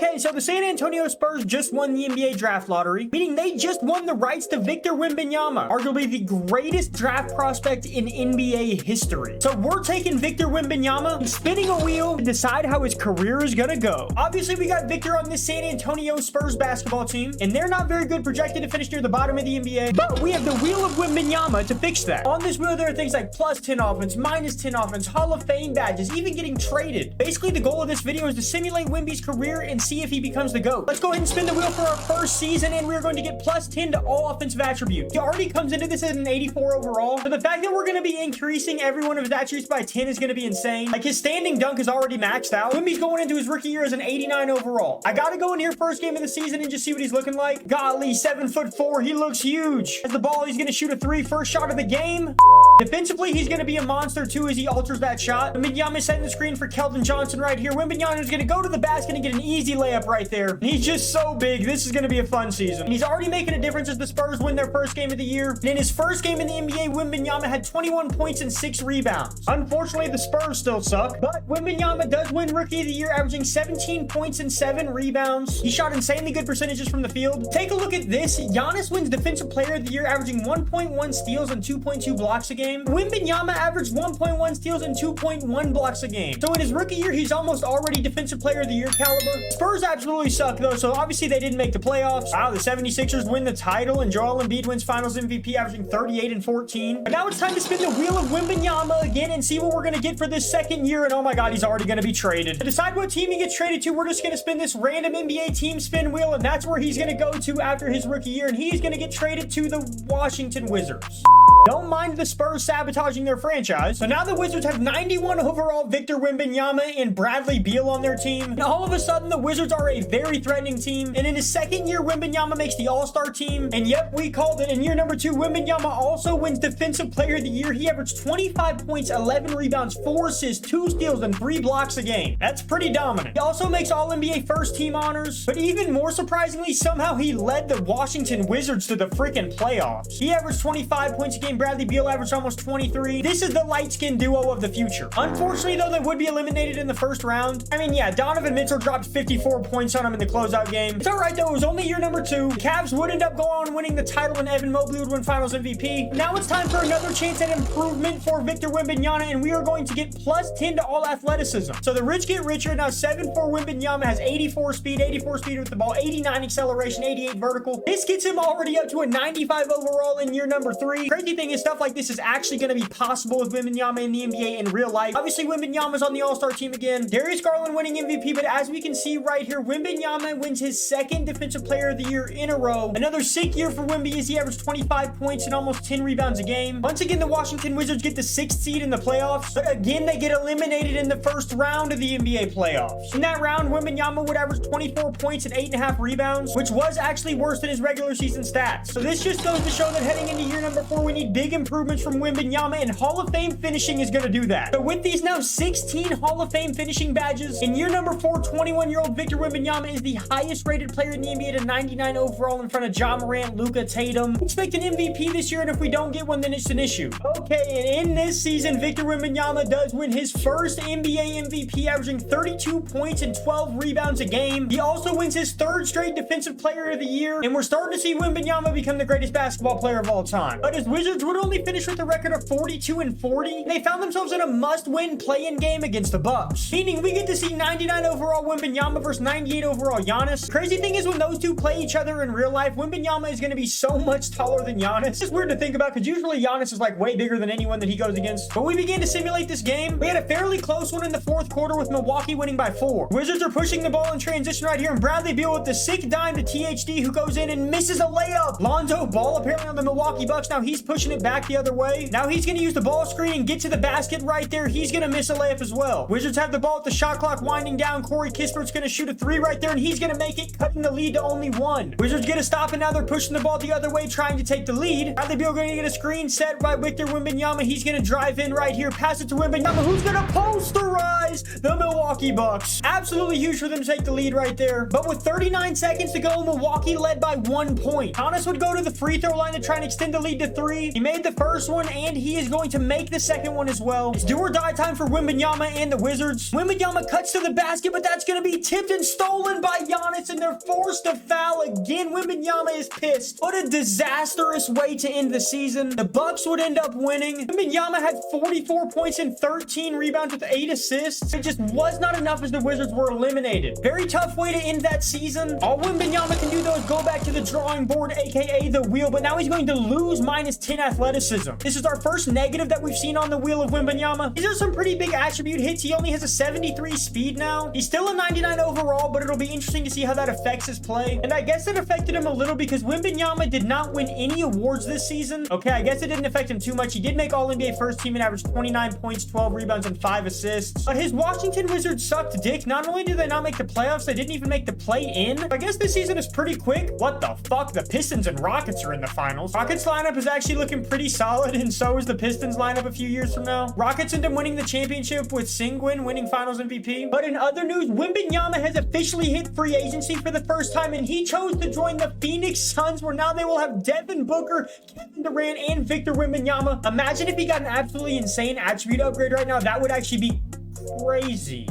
Okay, so the San Antonio Spurs just won the NBA draft lottery, meaning they just won the rights to Victor Wembanyama, arguably the greatest draft prospect in NBA history. So we're taking Victor Wembanyama and spinning a wheel to decide how his career is gonna go. Obviously, we got Victor on this San Antonio Spurs basketball team, and they're not very good, projected to finish near the bottom of the NBA, but we have the wheel of Wembanyama to fix that. On this wheel, there are things like plus 10 offense, minus 10 offense, Hall of Fame badges, even getting traded. Basically, the goal of this video is to simulate Wemby's career and see if he becomes the GOAT. Let's go ahead and spin the wheel for our first season, and we're going to get plus 10 to all offensive attributes. He already comes into this as an 84 overall, so the fact that we're going to be increasing every one of his attributes by 10 is going to be insane. Like, his standing dunk is already maxed out. Wemby's going into his rookie year as an 89 overall. I got to go in here first game of the season and just see what he's looking like. Golly, 7'4", he looks huge. As the ball, he's going to shoot a 3, first shot of the game. Defensively, he's going to be a monster too as he alters that shot. Wembanyama setting the screen for Keldon Johnson right here. Wembanyama is going to go to the basket and get an easy layup right there. And he's just so big. This is going to be a fun season. And he's already making a difference as the Spurs win their first game of the year. And in his first game in the NBA, Wembanyama had 21 points and 6 rebounds. Unfortunately, the Spurs still suck, but Wembanyama does win Rookie of the Year, averaging 17 points and 7 rebounds. He shot insanely good percentages from the field. Take a look at this. Giannis wins Defensive Player of the Year, averaging 1.1 steals and 2.2 blocks a game. Wembanyama averaged 1.1 steals and 2.1 blocks a game. So in his rookie year, he's almost already Defensive Player of the Year caliber. Spurs absolutely suck though, so obviously they didn't make the playoffs. Wow, the 76ers win the title, and Joel Embiid wins Finals MVP, averaging 38 and 14. But now it's time to spin the wheel of Wembanyama again and see what we're gonna get for this second year. And oh my god, he's already gonna be traded. To decide what team he gets traded to, we're just gonna spin this random NBA team spin wheel, and that's where he's gonna go to after his rookie year, and he's gonna get traded to the Washington Wizards. Don't mind the Spurs sabotaging their franchise. So now the Wizards have 91 overall Victor Wembanyama and Bradley Beal on their team. And all of a sudden, the Wizards are a very threatening team. And in his second year, Wembanyama makes the All-Star team. And yep, we called it. In year number 2, Wembanyama also wins Defensive Player of the Year. He averaged 25 points, 11 rebounds, 4 assists, 2 steals, and 3 blocks a game. That's pretty dominant. He also makes All-NBA first team honors. But even more surprisingly, somehow he led the Washington Wizards to the freaking playoffs. He averaged 25 points a game. Bradley Beal averaged almost 23. This is the light-skinned duo of the future. Unfortunately, though, they would be eliminated in the first round. I mean, yeah, Donovan Mitchell dropped 54 points on him in the closeout game. It's all right, though. It was only year number 2. The Cavs would end up going on winning the title, and Evan Mobley would win Finals MVP. Now it's time for another chance at improvement for Victor Wembanyama, and we are going to get plus 10 to all athleticism. So the rich get richer. Now 7'4" Wembanyama has 84 speed with the ball, 89 acceleration, 88 vertical. This gets him already up to a 95 overall in year number 3. Crazy thing is, stuff like this is actually going to be possible with Wembanyama in the NBA in real life. Obviously, Wembanyama's on the All-Star team again. Darius Garland winning MVP, but as we can see right here, Wembanyama wins his second Defensive Player of the Year in a row. Another sick year for Wemby as he averaged 25 points and almost 10 rebounds a game. Once again, the Washington Wizards get the 6th seed in the playoffs, but again, they get eliminated in the first round of the NBA playoffs. In that round, Wembanyama would average 24 points and 8.5 rebounds, which was actually worse than his regular season stats. So this just goes to show that heading into year number 4, we need big improvements from Wembanyama, and Hall of Fame finishing is going to do that. So with these now 16 Hall of Fame finishing badges, in year number 4, 21-year-old Victor Wembanyama is the highest rated player in the NBA to 99 overall in front of Ja Morant, Luka, Tatum. Expect an MVP this year, and if we don't get one, then it's an issue. Okay, and in this season, Victor Wembanyama does win his first NBA MVP, averaging 32 points and 12 rebounds a game. He also wins his 3rd straight Defensive Player of the Year, and we're starting to see Wembanyama become the greatest basketball player of all time. But his Wizards would only finish with a record of 42 and 40. They found themselves in a must-win play-in game against the Bucks, meaning we get to see 99 overall Wembanyama versus 98 overall Giannis. Crazy thing is, when those two play each other in real life, Wembanyama is going to be so much taller than Giannis. It's weird to think about because usually Giannis is like way bigger than anyone that he goes against. But we began to simulate this game. We had a fairly close one in the 4th quarter with Milwaukee winning by 4. Wizards are pushing the ball in transition right here, and Bradley Beal with the sick dime to THD, who goes in and misses a layup. Lonzo Ball apparently on the Milwaukee Bucks. Now he's pushing it back the other way. Now he's going to use the ball screen and get to the basket right there. He's going to miss a layup as well. Wizards have the ball with the shot clock winding down. Corey Kispert's going to shoot a 3 right there, and he's going to make it, cutting the lead to only 1. Wizards get a stop, and now they're pushing the ball the other way, trying to take the lead. Bradley Beal going to get a screen set by Victor Wembanyama. He's going to drive in right here, pass it to Wembanyama, who's going to posterize the Milwaukee Bucks. Absolutely huge for them to take the lead right there. But with 39 seconds to go, Milwaukee led by 1 point. Giannis would go to the free throw line to try and extend the lead to 3. He made the first one, and he is going to make the second one as well. It's do or die time for Wembanyama and the Wizards. Wembanyama cuts to the basket, but that's going to be tipped and stolen by Giannis, and they're forced to foul again. Wembanyama is pissed. What a disastrous way to end the season. The Bucks would end up winning. Wembanyama had 44 points and 13 rebounds with 8 assists. It just was not enough as the Wizards were eliminated. Very tough way to end that season. All Wembanyama can do though is go back to the drawing board, aka the wheel, but now he's going to lose -10 athleticism. This is our first negative that we've seen on the wheel of Wembanyama. These are some pretty big attribute hits. He only has a 73 speed now. He's still a 99 overall, but it'll be interesting to see how that affects his play. And I guess it affected him a little because Wembanyama did not win any awards this season. Okay, I guess it didn't affect him too much. He did make All-NBA first team and averaged 29 points, 12 rebounds, and 5 assists. But his Washington Wizards sucked dick. Not only did they not make the playoffs, they didn't even make the play-in. I guess this season is pretty quick. What the fuck? The Pistons and Rockets are in the finals. Rockets lineup is actually looking pretty solid, and so is the Pistons lineup a few years from now. Rockets end up winning the championship with Sengun winning finals MVP. But in other news, Wembanyama has officially hit free agency for the first time, and he chose to join the Phoenix Suns, where now they will have Devin Booker, Kevin Durant, and Victor Wembanyama. Imagine if he got an absolutely insane attribute upgrade right now. That would actually be crazy.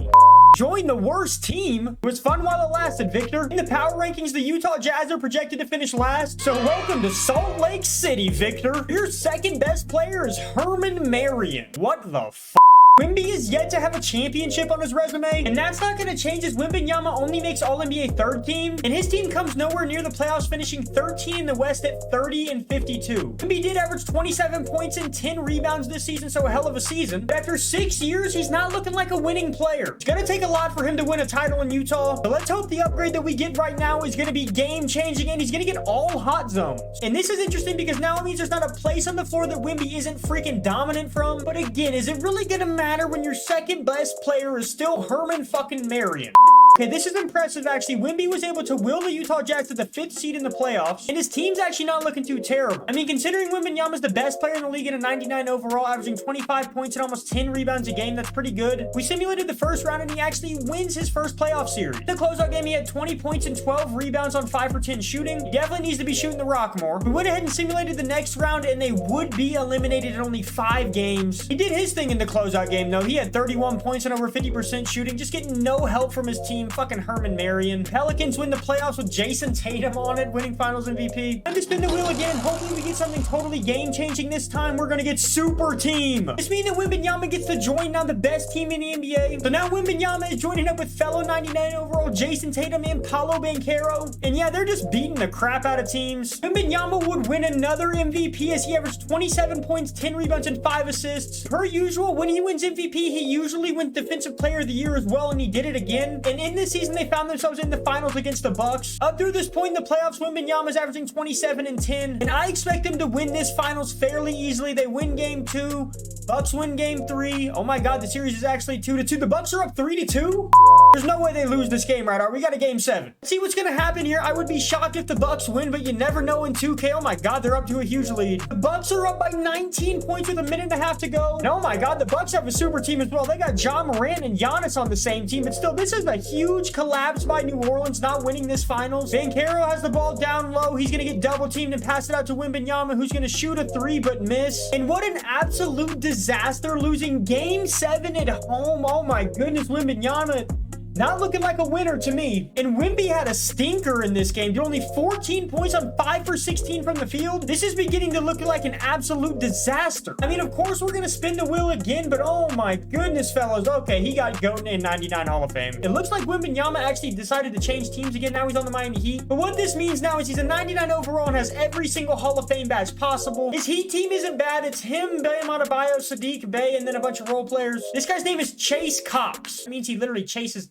Join the worst team. It was fun while it lasted, Victor. In the power rankings, the Utah Jazz are projected to finish last. So welcome to Salt Lake City, Victor. Your second best player is Herman Marion. What the f***? Wemby is yet to have a championship on his resume, and that's not going to change as Wembanyama only makes All-NBA third team, and his team comes nowhere near the playoffs, finishing 13 in the West at 30 and 52. Wemby did average 27 points and 10 rebounds this season, so a hell of a season. But after 6 years, he's not looking like a winning player. It's going to take a lot for him to win a title in Utah, but let's hope the upgrade that we get right now is going to be game-changing, and he's going to get all hot zones. And this is interesting because now it means there's not a place on the floor that Wemby isn't freaking dominant from. But again, is it really going to matter when your second best player is still Herman fucking Marion? Okay, this is impressive, actually. Wemby was able to will the Utah Jazz to the 5th seed in the playoffs, and his team's actually not looking too terrible. I mean, considering Wembanyama's the best player in the league at a 99 overall, averaging 25 points and almost 10 rebounds a game, that's pretty good. We simulated the first round, and he actually wins his first playoff series. The closeout game, he had 20 points and 12 rebounds on 5 for 10 shooting. He definitely needs to be shooting the rock more. We went ahead and simulated the next round, and they would be eliminated in only 5 games. He did his thing in the closeout game, though. He had 31 points and over 50% shooting, just getting no help from his team. Fucking Herman Marion. Pelicans win the playoffs with Jason Tatum on it, winning finals MVP. Time to spin the wheel again. Hopefully we get something totally game-changing this time. We're gonna get super team. This means that Wembanyama gets to join now the best team in the NBA. So now Wembanyama is joining up with fellow 99 overall Jason Tatum and Paolo Banchero. And yeah, they're just beating the crap out of teams. Wembanyama would win another MVP as he averaged 27 points, 10 rebounds, and 5 assists. Per usual, when he wins MVP, he usually wins Defensive Player of the Year as well, and he did it again. And in this season, they found themselves in the finals against the Bucks. Up through this point in the playoffs, Wembanyama is averaging 27 and 10, and I expect them to win this finals fairly easily. They win game 2. Bucks win game 3. Oh my god, the series is actually 2-2. The Bucks are up 3-2. There's no way they lose this game, right? We got a game 7. Let's see what's gonna happen here. I would be shocked if the Bucks win, but you never know in 2K. Oh my god, they're up to a huge lead. The Bucks are up by 19 points with a minute and a half to go. And oh my god, the Bucks have a super team as well. They got Ja Morant and Giannis on the same team, but still, this is a huge collapse by New Orleans not winning this finals. Banchero has the ball down low. He's gonna get double teamed and pass it out to Wembanyama, who's gonna shoot a 3 but miss. And what an absolute disaster, losing game 7 at home. Oh my goodness, Wembanyama not looking like a winner to me. And Wemby had a stinker in this game. Did only 14 points on 5 for 16 from the field. This is beginning to look like an absolute disaster. I mean, of course, we're going to spin the wheel again, but oh my goodness, fellas. Okay, he got GOAT in 99 Hall of Fame. It looks like Wembanyama actually decided to change teams again. Now he's on the Miami Heat. But what this means now is he's a 99 overall and has every single Hall of Fame badge possible. His Heat team isn't bad. It's him, Bam Adebayo, Sadiq Bey, and then a bunch of role players. This guy's name is Chase Cox. It means he literally chases.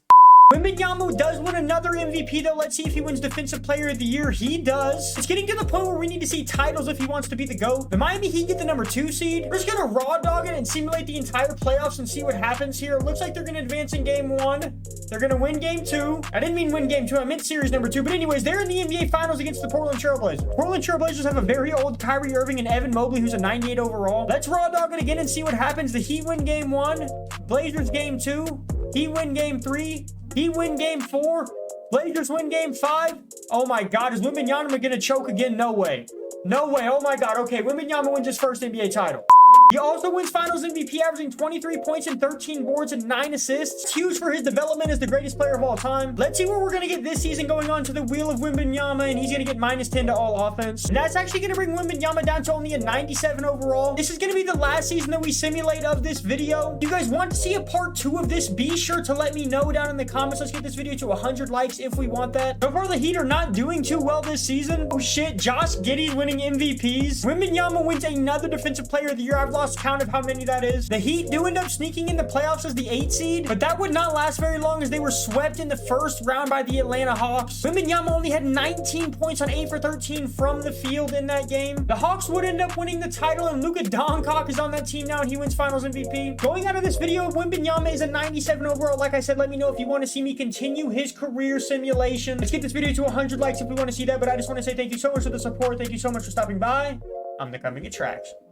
Wembanyama does win another MVP, though. Let's see if he wins Defensive Player of the Year. He does. It's getting to the point where we need to see titles if he wants to be the GOAT. The Miami Heat get the number 2 seed. We're just going to raw dog it and simulate the entire playoffs and see what happens here. It looks like they're going to advance in game 1. They're going to win game 2. I didn't mean win game 2. I meant series number 2. But anyways, they're in the NBA Finals against the Portland Trailblazers. Portland Trailblazers have a very old Kyrie Irving and Evan Mobley, who's a 98 overall. Let's raw dog it again and see what happens. The Heat win game 1. Blazers game 2. Heat win game 3. He win game 4. Blazers win game 5. Oh my god, is Wembanyama gonna choke again? No way. No way. Oh my God. Okay, Wembanyama wins his first NBA title. He also wins Finals MVP, averaging 23 points and 13 boards and 9 assists. It's huge for his development as the greatest player of all time. Let's see what we're going to get this season going on to the wheel of Wembanyama, and he's going to get -10 to all offense. And that's actually going to bring Wembanyama down to only a 97 overall. This is going to be the last season that we simulate of this video. If you guys want to see a part 2 of this, be sure to let me know down in the comments. Let's get this video to 100 likes if we want that. So far, the Heat are not doing too well this season. Oh shit, Josh Giddey's winning MVPs. Wembanyama wins another Defensive Player of the Year. I've lost count of how many that is. The Heat do end up sneaking in the playoffs as the 8 seed, but that would not last very long as they were swept in the first round by the Atlanta Hawks. Wembanyama only had 19 points on 8 for 13 from the field in that game. The Hawks would end up winning the title, and Luka Doncic is on that team now, and he wins Finals MVP. Going out of this video, Wembanyama is a 97 overall. Like I said, let me know if you want to see me continue his career simulation. Let's get this video to 100 likes if we want to see that, but I just want to say thank you so much for the support. Thank you so much for stopping by. I'm the Coming Attraction.